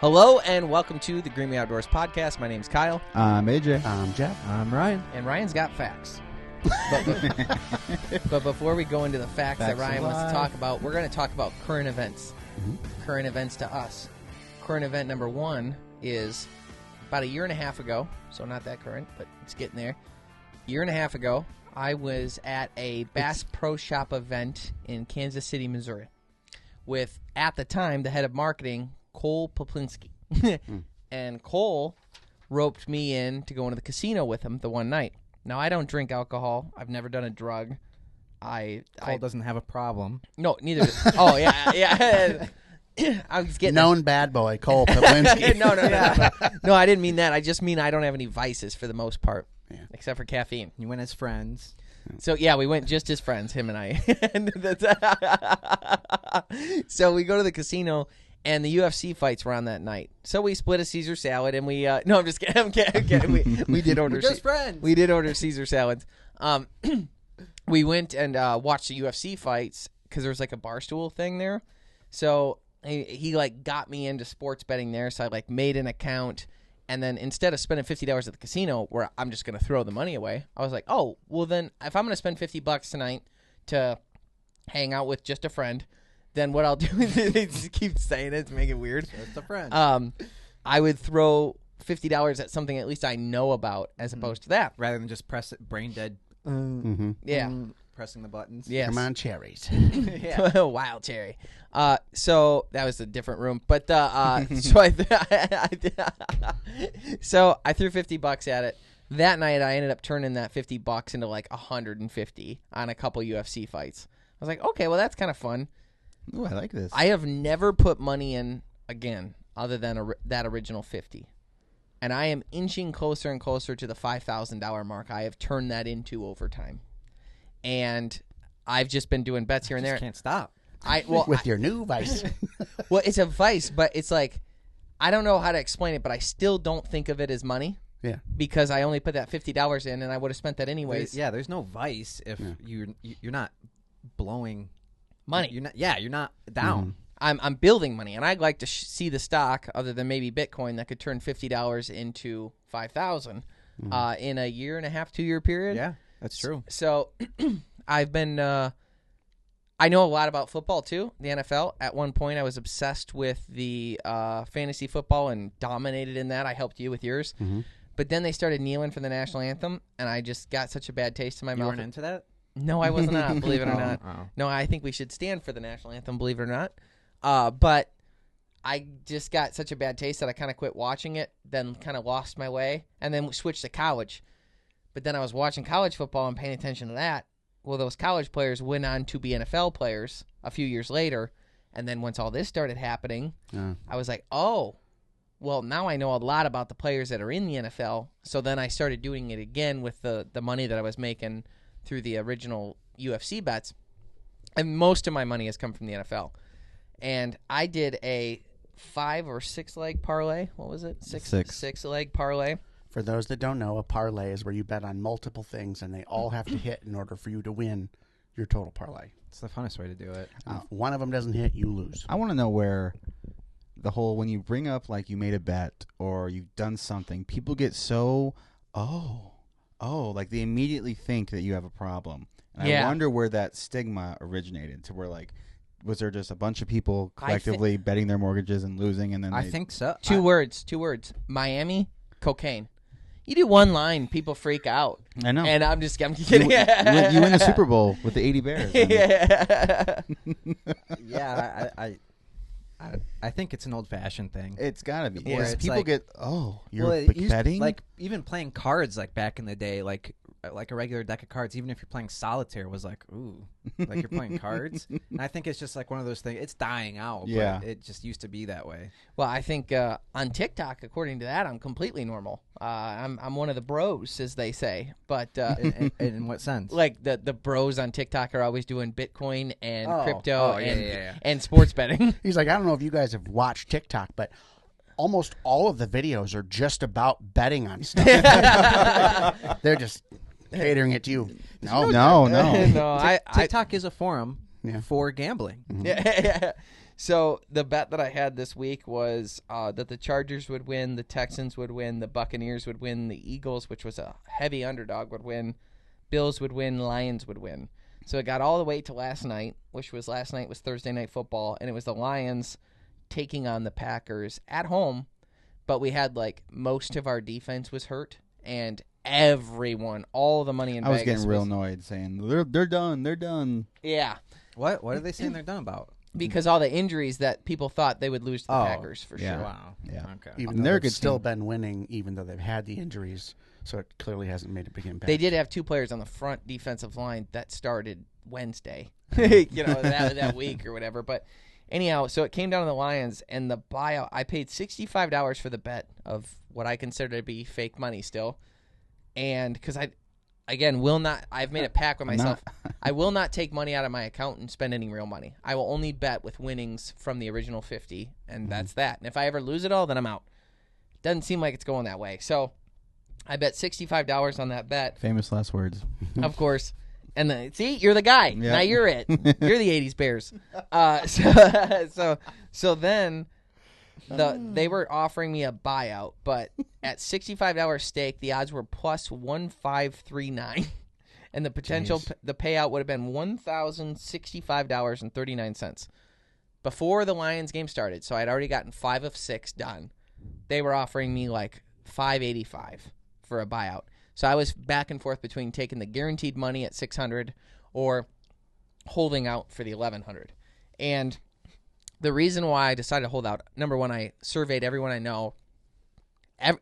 Hello and welcome to the Greenway Outdoors podcast. My name's Kyle. I'm AJ. I'm Jeff. I'm Ryan. And Ryan's got facts. But before we go into the facts that Ryan wants to talk about, we're going to talk about current events. Mm-hmm. Current events to us. Current event number one is about a year and a half ago, so not that current, but it's getting there. A year and a half ago, I was at a Bass Pro Shop event in Kansas City, Missouri, with, at the time, the head of marketing, Cole Poplinski. And Cole roped me in to go into the casino with him the one night. Now, I don't drink alcohol. I've never done a drug. Cole doesn't have a problem. No, neither. Oh, yeah. I was getting known bad boy, Cole Poplinski. No, I didn't mean that. I just mean I don't have any vices for the most part, except for caffeine. You went as friends. So, yeah, we went just as friends, him and I. So we go to the casino, and the UFC fights were on that night. So we split a Caesar salad, and we no, I'm just kidding. I'm kidding. We did order just friends. We did order Caesar salads. We went and watched the UFC fights because there was like a barstool thing there. So he like got me into sports betting there. So I like made an account, and then instead of spending $50 at the casino, where I'm just gonna throw the money away, I was like, oh, well then if I'm gonna spend $50 tonight to hang out with just a friend, then what I'll do is they just keep saying it to make it weird. Just a friend. I would throw $50 at something at least I know about, as opposed to that, rather than just press it brain dead. Pressing the buttons. Yes. Come on, cherries. Wild cherry. So that was a different room, but so I threw $50 at it. That night, I ended up turning that $50 into like 150 on a couple UFC fights. I was like, okay, well that's kind of fun. Ooh, I like this. I have never put money in again other than that original 50. And I am inching closer and closer to the $5,000 mark. I have turned that into over time. And I've just been doing bets here and there. Can't stop. With your new vice. Well, it's a vice, but it's like, I don't know how to explain it, but I still don't think of it as money. Yeah. Because I only put that $50 in, and I would have spent that anyways. There's no vice if you're not blowing money. You're not down. I'm building money, and I'd like to see the stock, other than maybe Bitcoin, that could turn $50 into $5,000 in a year and a half, 2 year period. Yeah, that's true. So I've been. I know a lot about football too, the NFL. At one point, I was obsessed with the fantasy football and dominated in that. I helped you with yours, but then they started kneeling for the national anthem, and I just got such a bad taste in my mouth. You weren't into that? No, I was not, believe it or not. No, I think we should stand for the national anthem, believe it or not. But I just got such a bad taste that I kind of quit watching it, then kind of lost my way, and then switched to college. But then I was watching college football and paying attention to that. Well, those college players went on to be NFL players a few years later, and then once all this started happening, I was like, oh, well, now I know a lot about the players that are in the NFL. So then I started doing it again with the money that I was making through the original UFC bets, and most of my money has come from the NFL. And I did a 5 or 6 leg parlay. What was it? Six leg parlay. For those that don't know, a parlay is where you bet on multiple things, and they all have to hit in order for you to win your total parlay. It's the funnest way to do it. If one of them doesn't hit, you lose. I want to know where the whole, when you bring up like you made a bet or you've done something, people get so, like they immediately think that you have a problem. And I wonder where that stigma originated, to where like, was there just a bunch of people collectively betting their mortgages and losing, and then I think so. Two words. Miami, cocaine. You do one line, people freak out. I know. And I'm kidding. You win the Super Bowl with the 80 Bears. I think it's an old-fashioned thing. It's got to be. Yeah. Where people like, get, you're betting? Like, even playing cards, like, back in the day, like a regular deck of cards, even if you're playing solitaire, was like, ooh, like you're playing cards. And I think it's just like one of those things. It's dying out, but it just used to be that way. Well, I think on TikTok, according to that, I'm completely normal. I'm one of the bros, as they say. But in what sense? Like the bros on TikTok are always doing Bitcoin and crypto and sports betting. He's like, I don't know if you guys have watched TikTok, but almost all of the videos are just about betting on stuff. They're just catering it to you. No. TikTok is a forum for gambling. Yeah. So the bet that I had this week was that the Chargers would win, the Texans would win, the Buccaneers would win, the Eagles, which was a heavy underdog, would win, Bills would win, Lions would win. So it got all the way to last night, which was Thursday Night Football, and it was the Lions taking on the Packers at home, but we had like most of our defense was hurt, and everyone, all the money in Vegas was getting real annoyed saying they're done. Yeah. What are they saying they're done about? Because all the injuries that people thought they would lose to the Packers for yeah. sure. Wow. Yeah. Okay. Even though they've still been winning, even though they've had the injuries, so it clearly hasn't made a big impact. They did have 2 players on the front defensive line that started Wednesday, that week or whatever. But anyhow, so it came down to the Lions and the buyout. I paid $65 for the bet of what I consider to be fake money still. And because I've made a pact with myself. I will not take money out of my account and spend any real money. I will only bet with winnings from the original 50, and that's that. And if I ever lose it all, then I'm out. Doesn't seem like it's going that way. So I bet $65 on that bet. Famous last words. Of course. And then, see, you're the guy. Yep. Now you're it. You're the 80s Bears. So then they were offering me a buyout, but at $65 stake, the odds were plus 1,539, and the potential the payout would have been $1,065.39 before the Lions game started. So I'd already gotten 5 of 6 done. They were offering me like $585 for a buyout. So I was back and forth between taking the guaranteed money at $600 or holding out for the $1,100. And the reason why I decided to hold out, number one, I surveyed everyone I know.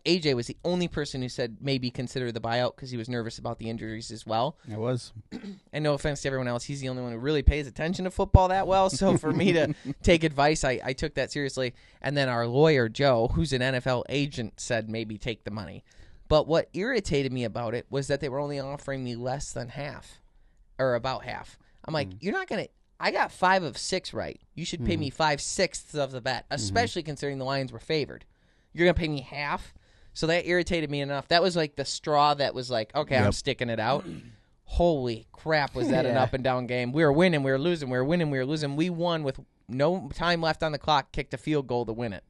AJ was the only person who said maybe consider the buyout because he was nervous about the injuries as well. I was. And no offense to everyone else, he's the only one who really pays attention to football that well. So for me to take advice, I took that seriously. And then our lawyer, Joe, who's an NFL agent, said maybe take the money. But what irritated me about it was that they were only offering me less than half, or about half. I'm like, you're not going to – I got 5 of 6 right. You should pay me 5/6 of the bet, especially considering the Lions were favored. You're going to pay me half? So that irritated me enough. That was like the straw that was like, okay, I'm sticking it out. Holy crap, was that an up and down game. We were winning, we were losing, we were winning, we were losing. We won with no time left on the clock, kicked a field goal to win it.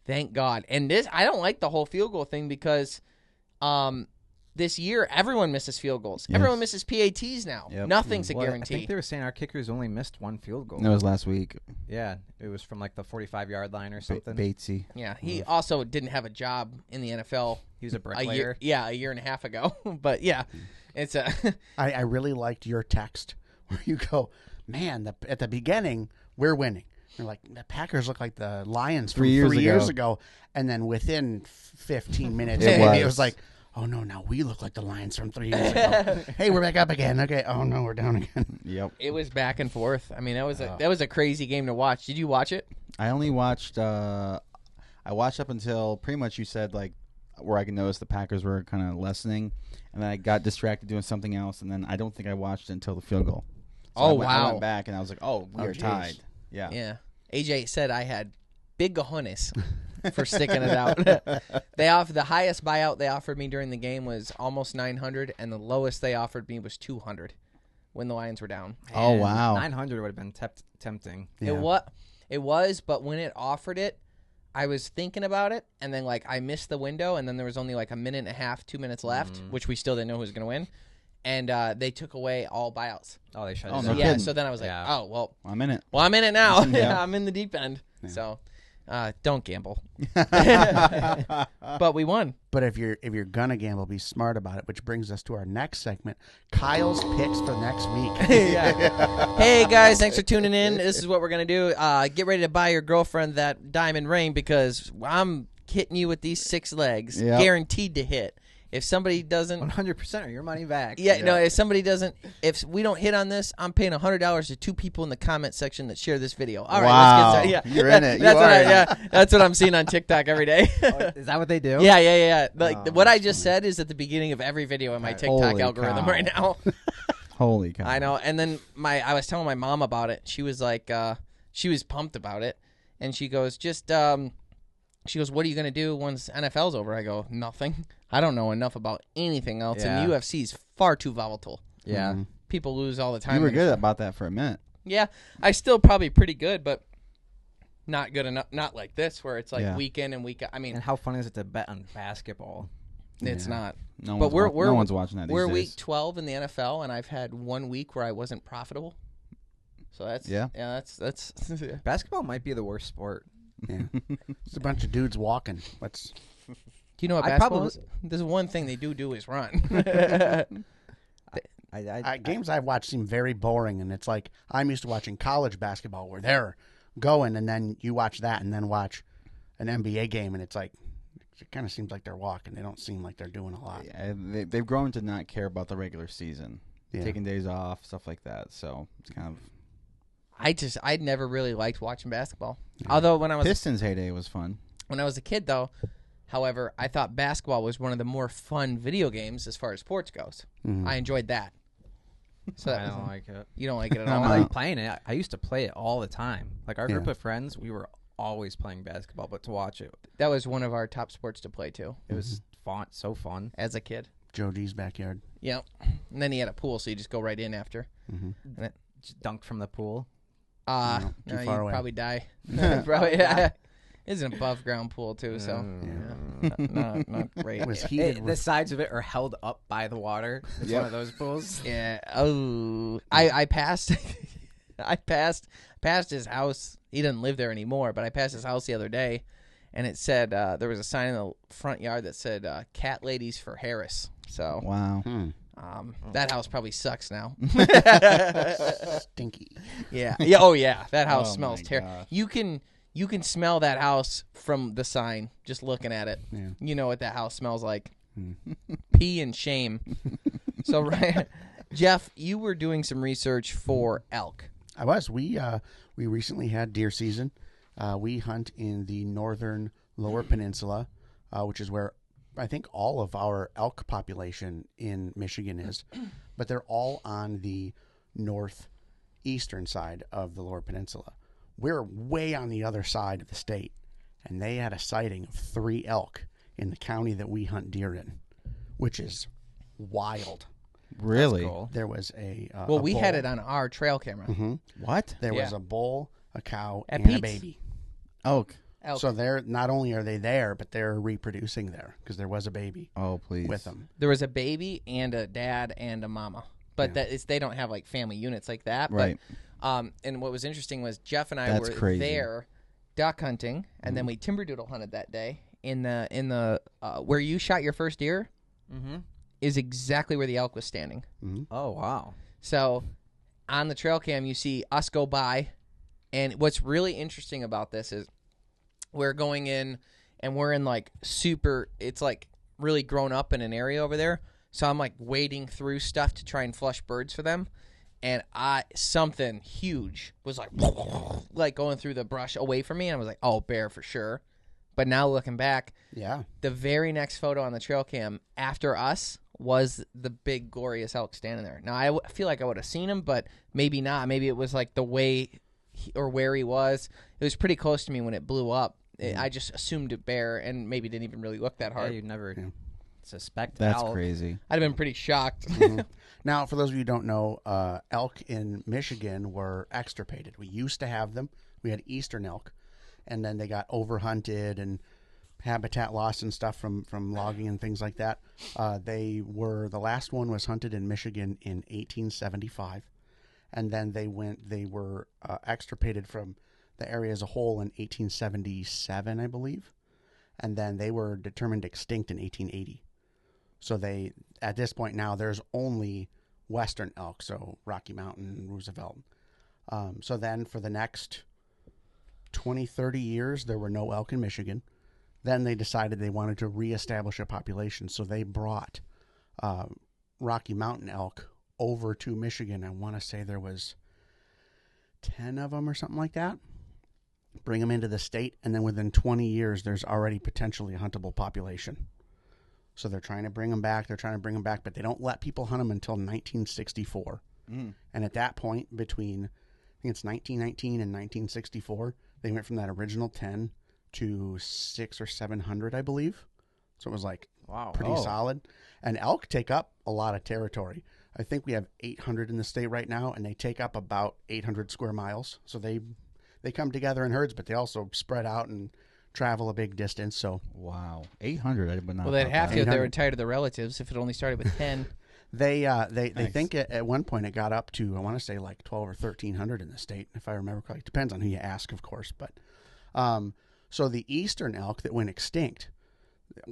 Thank God. And this, I don't like the whole field goal thing because this year everyone misses field goals. Yes. Everyone misses PATs now. Yep. Nothing's a Well, guarantee. I think they were saying our kickers only missed 1 field goal. That was last week. Yeah, it was from like the 45-yard line or something. Batesy. Yeah, he also didn't have a job in the NFL. He was a bricklayer. A year and a half ago. But yeah, it's a. I really liked your text where you go, man, at the beginning, we're winning. You're like, the Packers look like the Lions from 3 years ago. And then within 15 minutes, it was like, oh, no, now we look like the Lions from 3 years ago. Hey, we're back up again. Okay. Oh, no, we're down again. Yep. It was back and forth. I mean, that was a crazy game to watch. Did you watch it? I only watched. I watched up until pretty much you said like where I could notice the Packers were kind of lessening, and then I got distracted doing something else, and then I don't think I watched it until the field goal. So I went back and I was like, oh, we are tied. Yeah. Yeah. AJ said I had big cojones for sticking it out. They offered the highest buyout they offered me during the game was almost $900, and the lowest they offered me was $200 when the Lions were down. Oh, wow. 900 would have been tempting. Yeah. It was, but when it offered it, I was thinking about it, and then like I missed the window, and then there was only like a minute and a half, 2 minutes left, which we still didn't know who was going to win. And they took away all buyouts. Oh, they shut it no down. Yeah, kidding. so then I was like, oh, well. I'm in it. Well, I'm in it now. Yeah. I'm in the deep end. Yeah. So don't gamble. But we won. But if you're gonna gamble, be smart about it. Which brings us to our next segment, Kyle's picks for next week. Yeah. Hey guys, thanks for tuning in. This is what we're gonna do. Get ready to buy your girlfriend that diamond ring because I'm hitting you with these 6 legs, guaranteed to hit. If somebody doesn't, 100% of your money back. no. If somebody doesn't, if we don't hit on this, I'm paying $100 to 2 people in the comment section that share this video. All right, wow. let's get started. Yeah, You're in it. That's what I'm seeing on TikTok every day. Is that what they do? Yeah. Like what I just said is at the beginning of every video in my TikTok Holy algorithm cow. right now. Holy cow. I know. And then I was telling my mom about it. She was like, she was pumped about it, and she goes, she goes, what are you going to do once NFL's over? I go, nothing. I don't know enough about anything else, and UFC is far too volatile. Yeah. People lose all the time. You were good about that for a minute. Yeah, I still probably pretty good, but not good enough. Not like this, where it's like week in and week out. I mean, and how fun is it to bet on basketball? It's not. No but no one's watching that. We're these days. week 12 in the NFL, and I've had 1 week where I wasn't profitable. So that's that's basketball might be the worst sport. Yeah, it's a bunch of dudes walking. Do you know what basketball is? There's one thing they do is run. Games I've watched seem very boring, and it's like I'm used to watching college basketball where they're going, and then you watch that, and then watch an NBA game, and it's like it kind of seems like they're walking. They don't seem like they're doing a lot. Yeah, they've grown to not care about the regular season, taking days off, stuff like that. So it's kind of. I never really liked watching basketball. Yeah. Although when I was Pistons heyday was fun. When I was a kid, though, however, I thought basketball was one of the more fun video games as far as sports goes. Mm-hmm. I enjoyed that. So I don't like it. You don't like it at all? I like playing it. I used to play it all the time. Like our group of friends, we were always playing basketball, but to watch it. That was one of our top sports to play, too. It was fun, so fun. As a kid. Joe D's backyard. Yep. And then he had a pool, so you just go right in after. Mm-hmm. And it just dunked from the pool. Too far away. Probably die. Probably, yeah. It's an above ground pool too, so not great. It was heated. The sides of it are held up by the water. It's one of those pools. Yeah. Oh, I passed. I passed his house. He doesn't live there anymore, but I passed his house the other day, and it said there was a sign in the front yard that said "Cat Ladies for Harris." So wow. That house probably sucks now. Stinky. Yeah. Yeah. Oh yeah. That house smells terrible. You can smell that house from the sign just looking at it. Yeah. You know what that house smells like. Pee and shame. So, right, Jeff, you were doing some research for elk. I was. We recently had deer season. We hunt in the northern lower peninsula, which is where I think all of our elk population in Michigan is. But they're all on the northeastern side of the lower peninsula. We're way on the other side of the state, and they had a sighting of 3 elk in the county that we hunt deer in, which is wild. Really? Cool. There was a we had it on our trail camera. Mm-hmm. What? There was a bull, a cow, At and Pete's. a baby. Elk. So they're not only are they there, but they're reproducing there because there was a baby. Oh, please. With them. There was a baby and a dad and a mama, but they don't have like family units like that. Right. But, and what was interesting was Jeff and I were there duck hunting, and then we timber doodle hunted that day in the where you shot your first deer. Mm-hmm. Is exactly where the elk was standing. Mm-hmm. Oh wow! So on the trail cam, you see us go by, and what's really interesting about this is we're going in, and we're in like super. It's like really grown up in an area over there. So I'm like wading through stuff to try and flush birds for them. And something huge was like going through the brush away from me, and I was like, "Oh, bear for sure." But now looking back, the very next photo on the trail cam after us was the big glorious elk standing there. Now I feel like I would have seen him, but maybe not. Maybe it was like the way or where he was. It was pretty close to me when it blew up. I just assumed a bear and maybe didn't even really look that hard. Yeah, you'd never suspect. That's elk. crazy. I'd have been pretty shocked. Mm-hmm. Now, for those of you who don't know, elk in Michigan were extirpated. We used to have them. We had eastern elk, and then they got overhunted and habitat loss and stuff from logging and things like that. The last one was hunted in Michigan in 1875, and then they were extirpated from the area as a whole in 1877, I believe, and then they were determined extinct in 1880. So at this point now, there's only western elk, so Rocky Mountain, Roosevelt. So then for the next 20, 30 years, there were no elk in Michigan. Then they decided they wanted to reestablish a population, so they brought Rocky Mountain elk over to Michigan. I want to say there was 10 of them or something like that. Bring them into the state, and then within 20 years, there's already potentially a huntable population. So they're trying to bring them back. But they don't let people hunt them until 1964. And at that point, between, I think it's 1919 and 1964, they went from that original 10 to 600 or 700, I believe. So it was like pretty solid. And elk take up a lot of territory. I think we have 800 in the state right now, and they take up about 800 square miles. So they they come together in herds, but they also spread out and travel a big distance. So wow, 800. I would not. Well, they'd have to if they were tired of the relatives. If it only started with 10. They think at one point it got up to, I want to say like 12 or 1,300 in the state, if I remember correctly. Depends on who you ask, of course. But so the eastern elk that went extinct,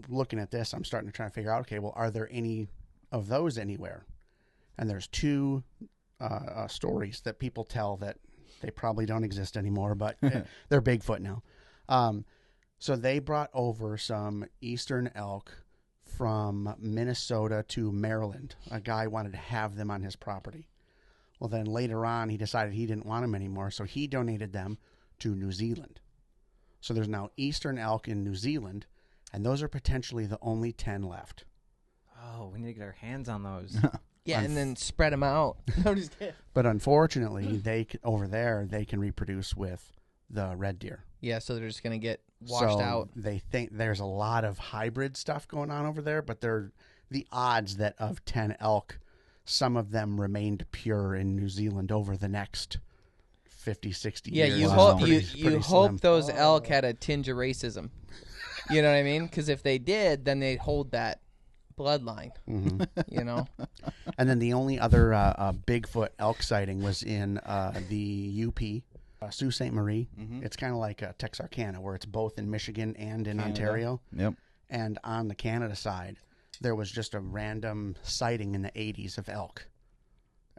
looking at this, I'm starting to try to figure out, okay, well, are there any of those anywhere? And there's two stories that people tell that they probably don't exist anymore, but they're Bigfoot now. So they brought over some eastern elk from Minnesota to Maryland. A guy wanted to have them on his property. Well, then later on, he decided he didn't want them anymore, so he donated them to New Zealand. So there's now eastern elk in New Zealand, and those are potentially the only 10 left. Oh, we need to get our hands on those. Yeah, and then spread them out. I'm just kidding. But unfortunately, over there, they can reproduce with the red deer. Yeah, so they're just going to get washed out. They think there's a lot of hybrid stuff going on over there, but the odds that of 10 elk, some of them remained pure in New Zealand over the next 50, 60 years. Yeah, you hope those elk had a tinge of racism. You know what I mean? Because if they did, then they'd hold that bloodline. Mm-hmm. You know? And then the only other Bigfoot elk sighting was in the UP. Sault Ste. Marie. Mm-hmm. It's kind of like Texarkana, where it's both in Michigan and in Ontario. Yep. And on the Canada side, there was just a random sighting in the 80s of elk.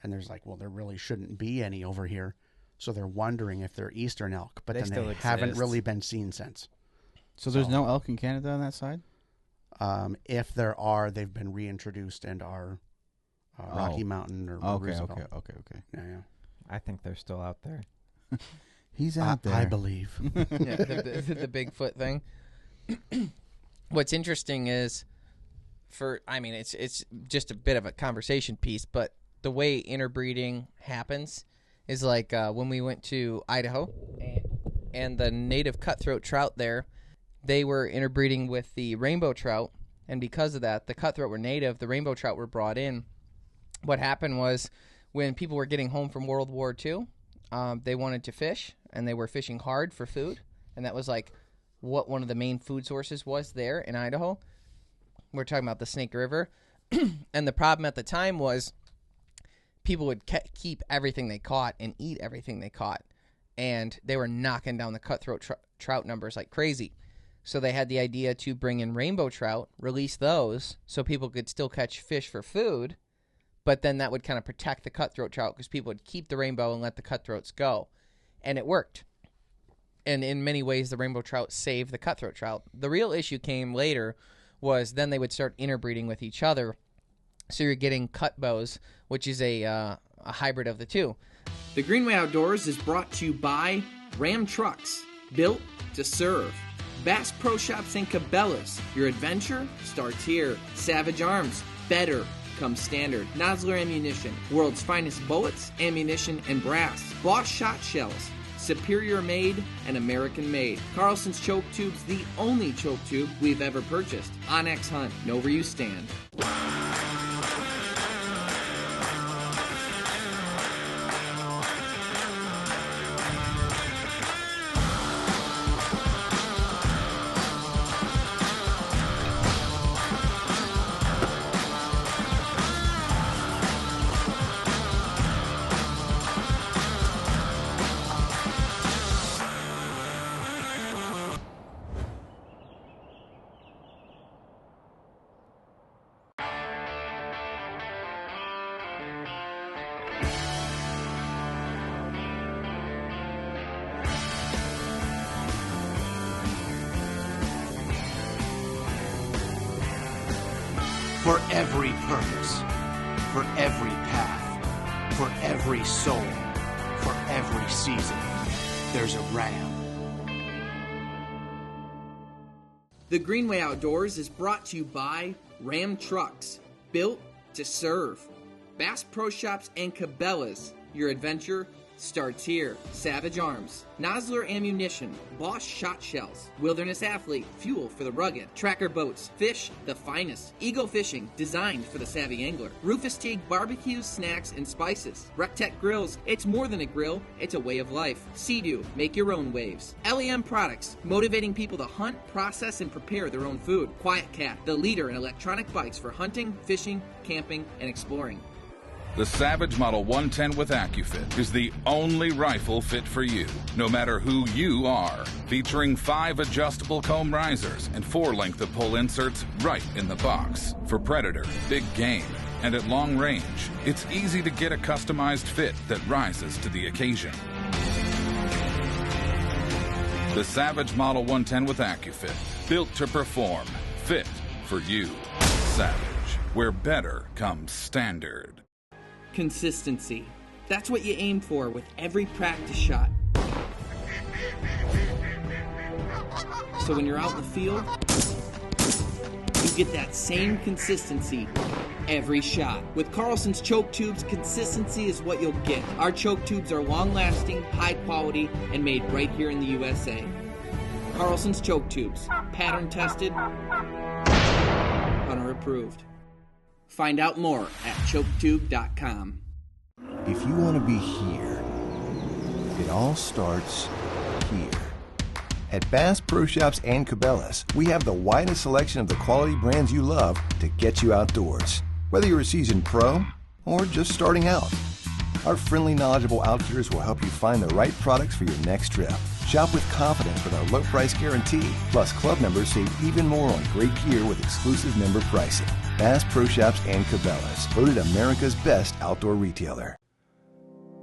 And there's like, well, there really shouldn't be any over here. So they're wondering if they're eastern elk, but they haven't really been seen since. So there's no elk in Canada on that side? If there are, they've been reintroduced and are Rocky Mountain or Roosevelt. Okay. Yeah. I think they're still out there. He's out there. I believe. Yeah, the Bigfoot thing. What's interesting is, it's just a bit of a conversation piece, but the way interbreeding happens is like when we went to Idaho and the native cutthroat trout there, they were interbreeding with the rainbow trout, and because of that, the cutthroat were native, the rainbow trout were brought in. What happened was when people were getting home from World War II, they wanted to fish, and they were fishing hard for food, and that was like what one of the main food sources was there in Idaho. We're talking about the Snake River, and the problem at the time was people would keep everything they caught and eat everything they caught, and they were knocking down the cutthroat trout numbers like crazy. So they had the idea to bring in rainbow trout, release those, so people could still catch fish for food, but then that would kind of protect the cutthroat trout because people would keep the rainbow and let the cutthroats go. And it worked. And in many ways, the rainbow trout saved the cutthroat trout. The real issue came later was then they would start interbreeding with each other. So you're getting cut bows, which is a hybrid of the two. The Greenway Outdoors is brought to you by Ram Trucks, built to serve. Bass Pro Shops and Cabela's. Your adventure starts here. Savage Arms. Better comes standard. Nosler Ammunition. World's finest bullets, ammunition, and brass. Boss Shot Shells. Superior made and American made. Carlson's Choke Tubes, the only choke tube we've ever purchased. Onyx Hunt. Know where you stand. For every purpose, for every path, for every soul, for every season, there's a Ram. The Greenway Outdoors is brought to you by Ram Trucks, built to serve. Bass Pro Shops and Cabela's. Your adventure starts here. Savage Arms, Nosler Ammunition, Bosch Shot Shells, Wilderness Athlete, fuel for the rugged, Tracker Boats, fish the finest, Eagle Fishing, designed for the savvy angler, Rufus Teague barbecues, snacks, and spices, Rectech Grills, it's more than a grill, it's a way of life, Sea-Doo, make your own waves, LEM Products, motivating people to hunt, process, and prepare their own food, Quiet Cat, the leader in electronic bikes for hunting, fishing, camping, and exploring. The Savage Model 110 with AccuFit is the only rifle fit for you, no matter who you are. Featuring 5 adjustable comb risers and 4 length-of-pull inserts right in the box. For predator, big game, and at long range, it's easy to get a customized fit that rises to the occasion. The Savage Model 110 with AccuFit, built to perform, fit for you. Savage, where better comes standard. Consistency. That's what you aim for with every practice shot. So when you're out in the field, you get that same consistency every shot. With Carlson's choke tubes, consistency is what you'll get. Our choke tubes are long-lasting, high quality, and made right here in the USA. Carlson's choke tubes, pattern tested, hunter approved. Find out more at choketube.com. If you want to be here, it all starts here. At Bass Pro Shops and Cabela's, we have the widest selection of the quality brands you love to get you outdoors. Whether you're a seasoned pro or just starting out, our friendly, knowledgeable outfitters will help you find the right products for your next trip. Shop with confidence with our low price guarantee. Plus, club members save even more on great gear with exclusive member pricing. Bass Pro Shops and Cabela's, voted America's best outdoor retailer.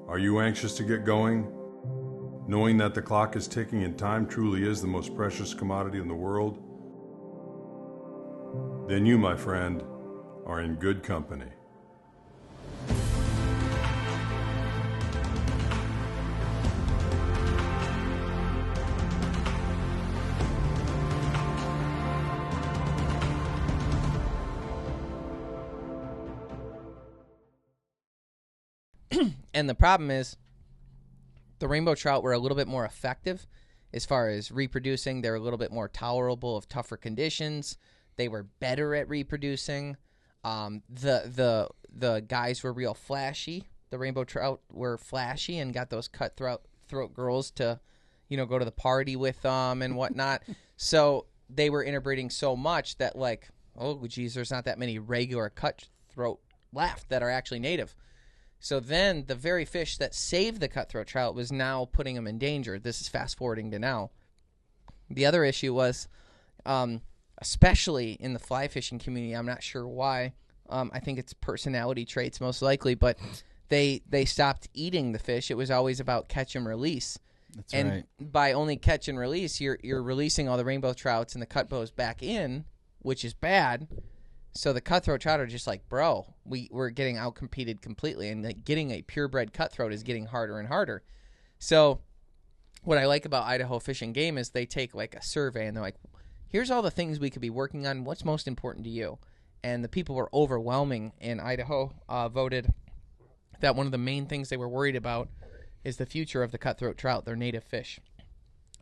Are you anxious to get going? Knowing that the clock is ticking and time truly is the most precious commodity in the world? Then you, my friend, are in good company. And the problem is the rainbow trout were a little bit more effective as far as reproducing. They're a little bit more tolerable of tougher conditions. They were better at reproducing. The guys were real flashy. The rainbow trout were flashy and got those cutthroat girls to, go to the party with them and whatnot. So they were interbreeding so much that, like, oh, geez, there's not that many regular cutthroat left that are actually native. So then the very fish that saved the cutthroat trout was now putting them in danger. This is fast forwarding to now. The other issue was, especially in the fly fishing community, I'm not sure why. I think it's personality traits most likely, but they stopped eating the fish. It was always about catch and release. That's and right. By only catch and release, you're releasing all the rainbow trouts and the cut bows back in, which is bad. So the cutthroat trout are just like, bro, we're getting outcompeted completely, and like, getting a purebred cutthroat is getting harder and harder. So what I like about Idaho Fish and Game is they take like a survey, and they're like, here's all the things we could be working on. What's most important to you? And the people were overwhelming in Idaho, voted that one of the main things they were worried about is the future of the cutthroat trout, their native fish.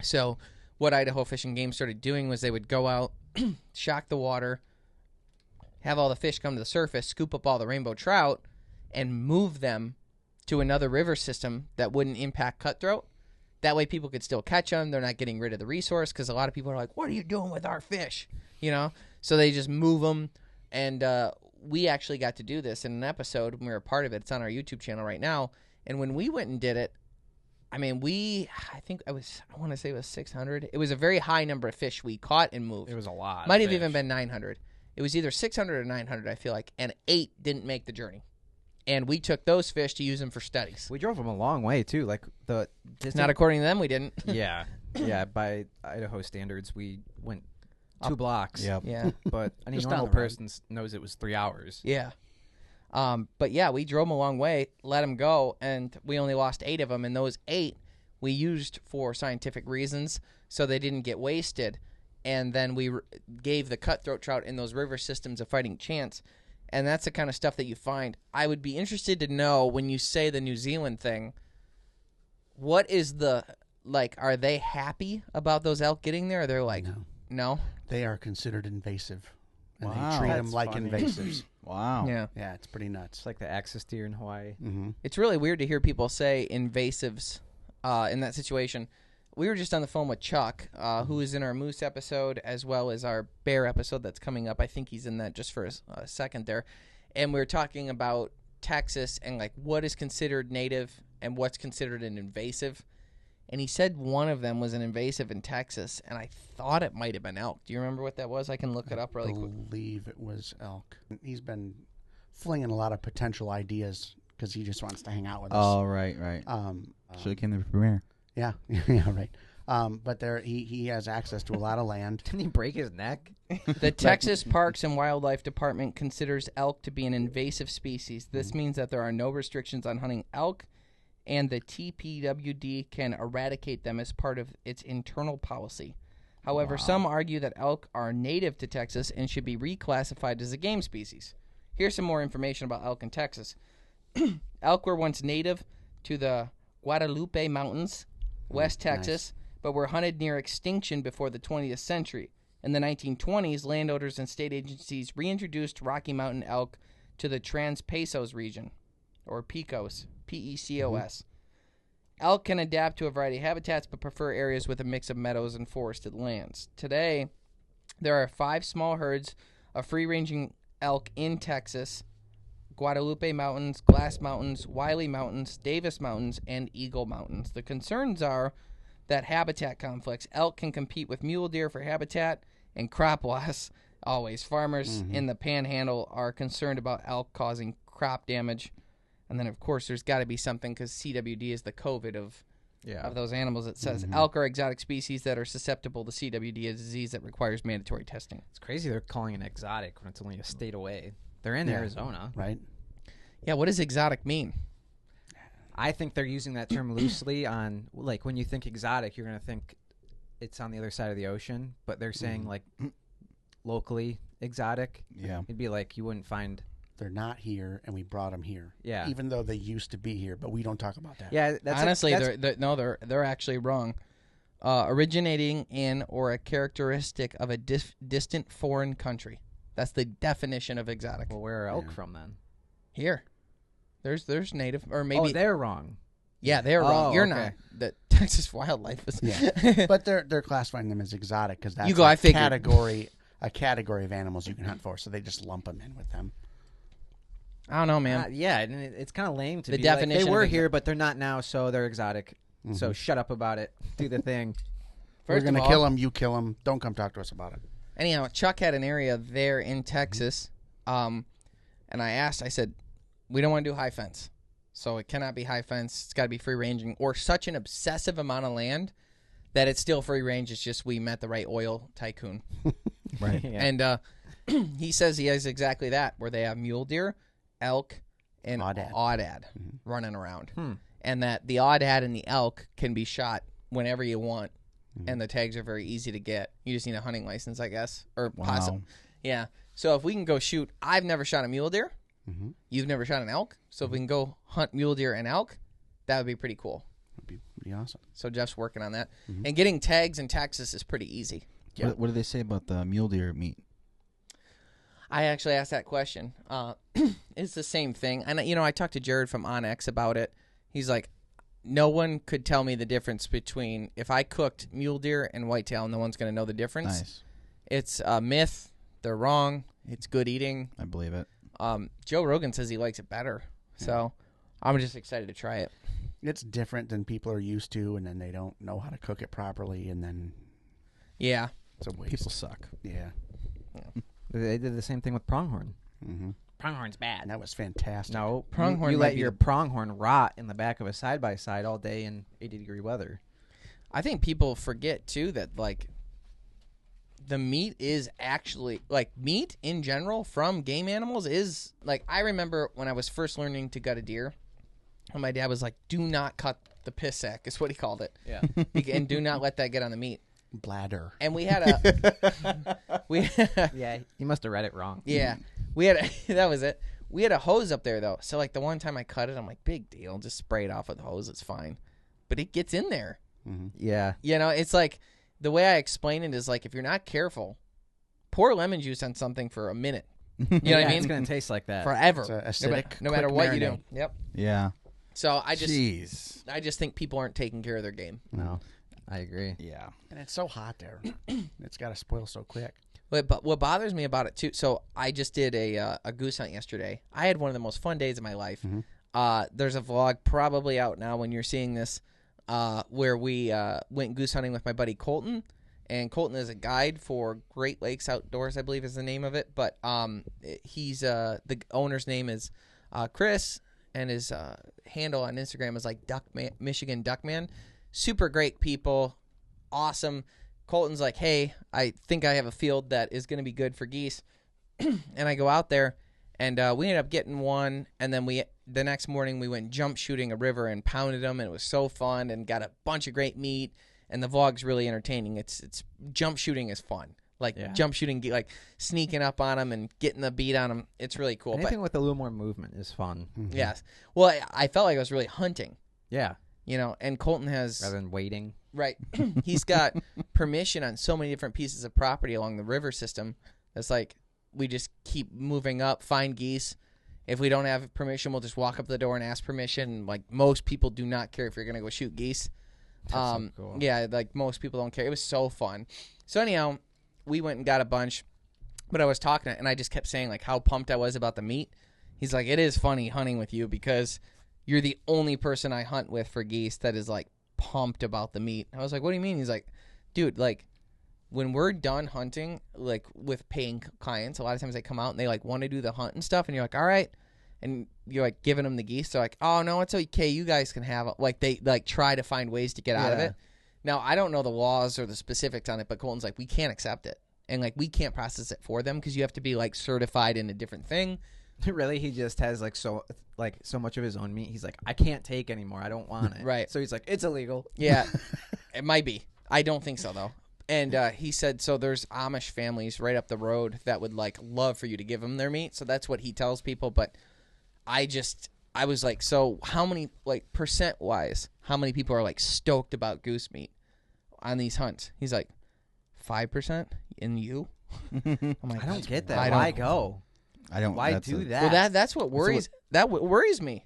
So what Idaho Fish and Game started doing was they would go out, shock the water, have all the fish come to the surface, scoop up all the rainbow trout, and move them to another river system that wouldn't impact cutthroat. That way people could still catch them. They're not getting rid of the resource, because a lot of people are like, what are you doing with our fish? So they just move them. And we actually got to do this in an episode when we were a part of it. It's on our YouTube channel right now. And when we went and did it, I mean, I want to say it was 600. It was a very high number of fish we caught and moved. It was a lot. Might have even been 900. It was either 600 or 900, I feel like, and 8 didn't make the journey. And we took those fish to use them for studies. We drove them a long way, too. Like Not according to them, we didn't. Yeah. By Idaho standards, we went 2 blocks. Yep. Yeah. But any Just normal down the road. person knows it was 3 hours. Yeah. But yeah, we drove them a long way, let them go, and we only lost 8 of them. And those 8 we used for scientific reasons, so they didn't get wasted. And then we gave the cutthroat trout in those river systems a fighting chance. And that's the kind of stuff that you find. I would be interested to know, when you say the New Zealand thing, what is the like? Are they happy about those elk getting there? Or they're like, no. They are considered invasive, and Wow. they treat them That's like funny. invasives. Wow. Yeah. Yeah, it's pretty nuts. It's like the axis deer in Hawaii. Mm-hmm. It's really weird to hear people say invasives in that situation. We were just on the phone with Chuck, who is in our moose episode as well as our bear episode that's coming up. I think he's in that just for a second there. And we were talking about Texas and like what is considered native and what's considered an invasive. And he said one of them was an invasive in Texas, and I thought it might have been elk. Do you remember what that was? I can look it up really quick. I believe it was elk. He's been flinging a lot of potential ideas because he just wants to hang out with us. Oh, right. Should have came to the premiere. Yeah, yeah, right. But he has access to a lot of land. Didn't he break his neck? The Texas Parks and Wildlife Department considers elk to be an invasive species. This means that there are no restrictions on hunting elk, and the TPWD can eradicate them as part of its internal policy. However, some argue that elk are native to Texas and should be reclassified as a game species. Here's some more information about elk in Texas. Elk were once native to the Guadalupe Mountains, West Texas, but were hunted near extinction before the 20th century. In the 1920s, landowners and state agencies reintroduced Rocky Mountain elk to the Trans-Pecos region, or PECOS, P-E-C-O-S. Elk can adapt to a variety of habitats, but prefer areas with a mix of meadows and forested lands. Today, there are 5 small herds of free-ranging elk in Texas: Guadalupe Mountains, Glass Mountains, Wiley Mountains, Davis Mountains, and Eagle Mountains. The concerns are that habitat conflicts. Elk can compete with mule deer for habitat and crop loss. Always. Farmers in the panhandle are concerned about elk causing crop damage. And then, of course, there's got to be something because CWD is the COVID of those animals. It says elk are exotic species that are susceptible to CWD, a disease that requires mandatory testing. It's crazy they're calling it exotic when it's only a state away. They're in Arizona. Right? Yeah, what does exotic mean? I think they're using that term loosely on, like, when you think exotic, you're going to think it's on the other side of the ocean. But they're saying, like, locally exotic. Yeah. It'd be like you wouldn't find... They're not here, and we brought them here. Yeah. Even though they used to be here, but we don't talk about that. Yeah, that's honestly, they're actually wrong. Originating in or a characteristic of a distant foreign country. That's the definition of exotic. Well, where are elk from then? Here, there's native, or maybe they're wrong. Yeah, they're wrong. You're not. The Texas wildlife is. Yeah, but they're classifying them as exotic because that's I figured. a category of animals you can hunt for. So they just lump them in with them. I don't know, man. Yeah, and it's kind of lame to the be definition. Like, they were here, but they're not now, so they're exotic. Mm-hmm. So shut up about it. Do the thing. We're going to kill them. You kill them. Don't come talk to us about it. Anyhow, Chuck had an area there in Texas, and I said, we don't want to do high fence. So it cannot be high fence. It's got to be free ranging or such an obsessive amount of land that it's still free range. It's just we met the right oil tycoon. Right. Yeah. And he says he has exactly that, where they have mule deer, elk, and aoudad running around. And that the aoudad and the elk can be shot whenever you want, and the tags are very easy to get. You just need a hunting license, I guess, or possibly. Yeah. So if we can go shoot, I've never shot a mule deer. You've never shot an elk, so if we can go hunt mule deer and elk, that would be pretty cool. That'd be pretty awesome. So Jeff's working on that, and getting tags in Texas is pretty easy. Yeah. What do they say about the mule deer meat? I actually asked that question. It's the same thing, and I talked to Jared from Onyx about it. He's like, no one could tell me the difference between if I cooked mule deer and whitetail. No one's going to know the difference. Nice. It's a myth. They're wrong. It's good eating. I believe it. Joe Rogan says he likes it better, so I'm just excited to try it. It's different than people are used to, and then they don't know how to cook it properly, and then it's a waste. People suck. Yeah. They did the same thing with pronghorn. Pronghorn's bad. And that was fantastic. No, pronghorn. You let your pronghorn rot in the back of a side-by-side all day in 80-degree weather. I think people forget too that like the meat is actually like meat in general from game animals is like I remember when I was first learning to gut a deer, and my dad was like, "Do not cut the piss sack," is what he called it. Yeah, and do not let that get on the meat. Bladder. And we had a yeah, you must have read it wrong. Yeah, we had that was it. We had a hose up there though, so like the one time I cut it, I'm like, big deal, just spray it off with the hose, it's fine. but it gets in there. Mm-hmm. Yeah. You know, it's like the way I explain it is like if you're not careful, pour lemon juice on something for a minute. You know what I mean? It's going to taste like that. Forever. It's acidic, no matter what you do. marinade. Yep. Yeah. So I just think people aren't taking care of their game. No, I agree. Yeah. And it's so hot there. It's got to spoil so quick. But what bothers me about it too, so I just did a goose hunt yesterday. I had one of the most fun days of my life. Mm-hmm. There's a vlog probably out now when you're seeing this, where we went goose hunting with my buddy Colton. And Colton is a guide for Great Lakes Outdoors, I believe is the name of it. But he's the owner's name is Chris, and his handle on Instagram is like Michigan Duckman. Super great people, awesome. Colton's like, hey, I think I have a field that is going to be good for geese. And I go out there, and we ended up getting one. And then the next morning we went jump shooting a river and pounded them, and it was so fun and got a bunch of great meat. And the vlog's really entertaining. It's jump shooting is fun. Like jump shooting, like sneaking up on them and getting the beat on them. It's really cool. Anything with a little more movement is fun. Mm-hmm. Yes. Well, I felt like I was really hunting. Yeah. You know, and Colton has... Rather than waiting. Right. He's got permission on so many different pieces of property along the river system. That's like, we just keep moving up, find geese. If we don't have permission, we'll just walk up the door and ask permission. Like, most people do not care if you're going to go shoot geese. So cool. Yeah, like most people don't care. It was so fun. So anyhow, we went and got a bunch, but I was talking and I just kept saying like how pumped I was about the meat. He's like, it is funny hunting with you because you're the only person I hunt with for geese that is like pumped about the meat. I was like, what do you mean? He's like, dude, like when we're done hunting, like with paying clients, a lot of times they come out and they like want to do the hunt and stuff, and you're like, all right. And you're like giving them the geese. They're like, oh no, it's okay. You guys can have it. Like they like try to find ways to get out of it. Now I don't know the laws or the specifics on it, but Colton's like, we can't accept it, and like we can't process it for them because you have to be like certified in a different thing. Really, he just has like so much of his own meat. He's like, I can't take anymore. I don't want it. Right. So he's like, it's illegal. Yeah, it might be. I don't think so though. And he said, so there's Amish families right up the road that would like love for you to give them their meat. So that's what he tells people, but. I was like, so how many, like, percent-wise, how many people are, like, stoked about goose meat on these hunts? He's like, 5%? And you? I'm like, I don't get that. Why go? I don't. Why do that? Well, that's what worries, worries me.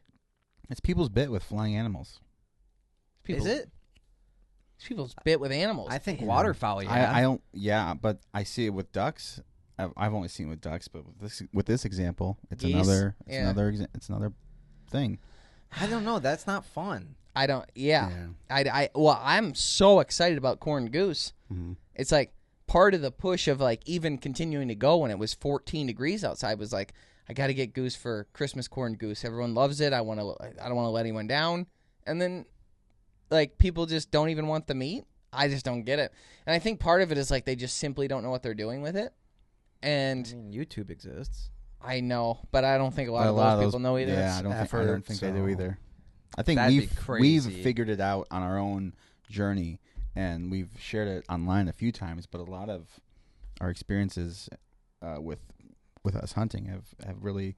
It's people's bit with flying animals. Is it? It's people's bit with animals. I think waterfowl, yeah. I don't, yeah, but I see it with ducks. I've only seen it with ducks, but with this example, it's geese? another another thing. I don't know. That's not fun. I don't. Yeah. Well, I'm so excited about corned goose. Mm-hmm. It's like part of the push of like even continuing to go when it was 14 degrees outside was like I got to get goose for Christmas corned goose. Everyone loves it. I don't want to let anyone down. And then like people just don't even want the meat. I just don't get it. And I think part of it is like they just simply don't know what they're doing with it. And I mean, YouTube exists. I know, but I don't think a lot of those people know either. Yeah, I don't think they do either. I think That'd we've figured it out on our own journey, and we've shared it online a few times. But a lot of our experiences with us hunting have really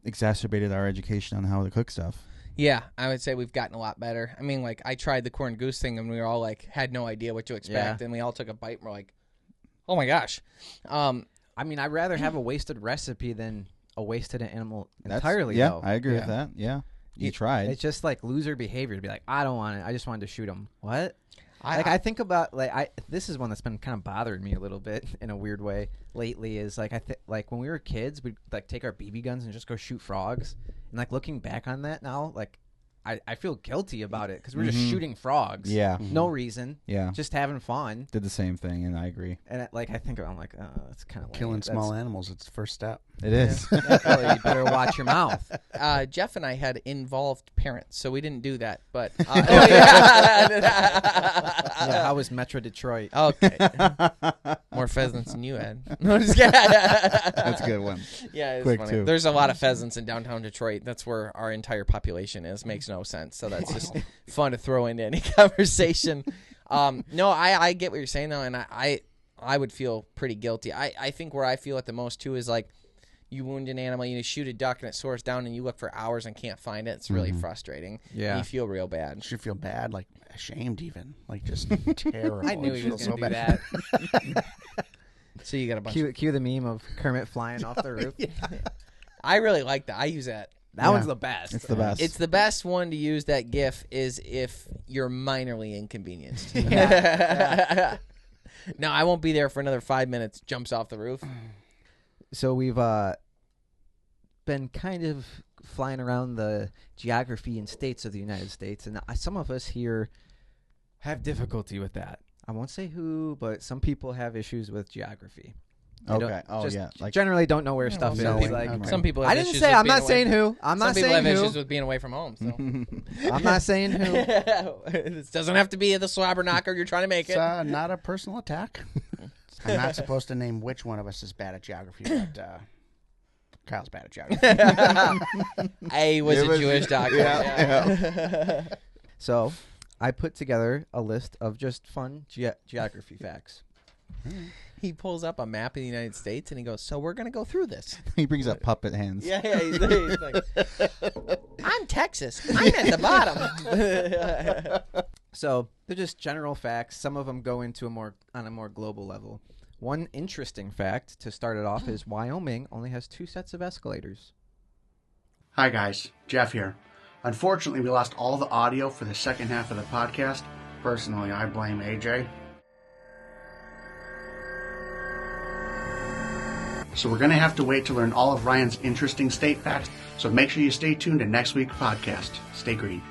exacerbated our education on how to cook stuff. Yeah, I would say we've gotten a lot better. I mean, like I tried the corned goose thing, and we were all like had no idea what to expect, and we all took a bite, and we're like, oh my gosh. I mean, I'd rather have a wasted recipe than a wasted animal entirely. Yeah, though. I agree with that. Yeah, you tried. It's just like loser behavior to be like, I don't want it. I just wanted to shoot him. What? I think about this is one that's been kind of bothering me a little bit in a weird way lately. Is like like when we were kids, we'd like take our BB guns and just go shoot frogs. And like looking back on that now, like I feel guilty about it because we're just shooting frogs. Yeah. No reason. Yeah. Just having fun. Did the same thing, and I agree. And I think I'm like, oh, that's kind of killing small animals. It's the first step. It is. You better watch your mouth. Jeff and I had involved parents, so we didn't do that. But how was Metro Detroit? Okay, more pheasants than you had. No, just kidding. That's a good one. Yeah, it's Quick funny. too. There's a lot of pheasants in downtown Detroit. That's where our entire population is. Makes no sense. So that's just fun to throw into any conversation. No, I get what you're saying though, and I would feel pretty guilty. I think where I feel it the most too is like you wound an animal, you shoot a duck and it soars down, and you look for hours and can't find it. It's really frustrating. Yeah, and you feel real bad. You should feel bad, like ashamed, even like just terrible. I knew he was going to do that. So you got a bunch. Cue the meme of Kermit flying off the roof. Yeah. I really like that. I use that. That one's the best. It's the best. It's the best one to use. That GIF is if you're minorly inconvenienced. No, I won't be there for another 5 minutes. Jumps off the roof. So we've been kind of flying around the geography and states of the United States, and some of us here have difficulty with that. I won't say who, but some people have issues with geography. Like generally don't know where stuff is. Like, some people have I didn't issues say. with I'm being not away. saying who. I'm not saying who. Some people have issues with being away from home. So. I'm not saying who. This doesn't have to be the slobber knocker you're trying to make it. It's not a personal attack. I'm not supposed to name which one of us is bad at geography, but Kyle's bad at geography. I was a Jewish doctor. Yeah. So I put together a list of just fun geography facts. He pulls up a map of the United States and he goes, so we're going to go through this. He brings up puppet hands. Yeah, he's like, I'm Texas. I'm at the bottom. So they're just general facts. Some of them go into on a more global level. One interesting fact to start it off is Wyoming only has 2 sets of escalators. Hi guys, Jeff here. Unfortunately, we lost all the audio for the second half of the podcast. Personally, I blame AJ. So we're going to have to wait to learn all of Ryan's interesting state facts, so make sure you stay tuned to next week's podcast. Stay green.